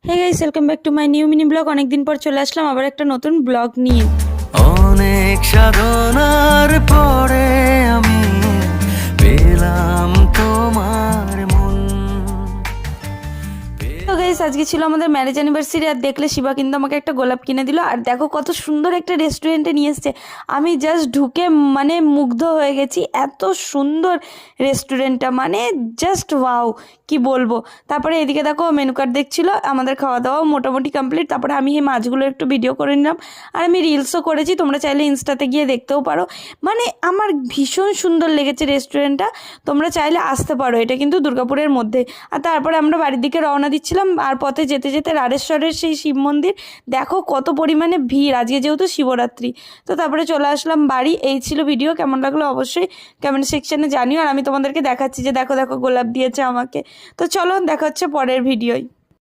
Hey guys, welcome back to my new mini blog. অনেকদিন পর চলে আসলাম আবার একটা নতুন ব্লগ নিয়ে। অনেক সাধনার পরে আমি পেলাম তোমার মন। তো গাইস, আজকে ছিল আমাদের ম্যারেজ অ্যানিভার্সারি। আর দেখলে শিবা কিন্তু আমাকে একটা গোলাপ কিনে দিল। আর দেখো কত সুন্দর একটা রেস্টুরেন্টে নিয়ে এসছে। আমি জাস্ট ঢুকে মানে মুগ্ধ হয়ে গেছি, এত সুন্দর রেস্টুরেন্টটা, মানে জাস্ট ওয়াও, কি বলবো। তারপরে এদিকে দেখো মেনু কার্ড দেখছিল, আমাদের খাওয়া দাওয়াও মোটামুটি কমপ্লিট। তারপরে আমি এই মাছগুলো একটু ভিডিও করে নিলাম, আর আমি রিলসও করেছি, তোমরা চাইলে ইনস্টাতে গিয়ে দেখতেও পারো। মানে আমার ভীষণ সুন্দর লেগেছে রেস্টুরেন্টটা, তোমরা চাইলে আসতে পারো। এটা কিন্তু দুর্গাপুরের মধ্যে। আর তারপরে আমরা বাড়ির দিকে রওনা দিচ্ছিলাম, আর পথে যেতে যেতে রাড়েশ্বরের সেই শিব মন্দির দেখো কত পরিমাণে ভিড়, আজকে যেহেতু শিবরাত্রি। তো তারপরে চলে আসলাম বাড়ি। এই ছিল ভিডিও, কেমন লাগলো অবশ্যই কমেন্ট সেকশনে জানিও। আর আমি তোমাদেরকে দেখাচ্ছি যে দেখো দেখো গোলাপ দিয়েছে আমাকে। তো চলো দেখা হচ্ছে পরের ভিডিওয়।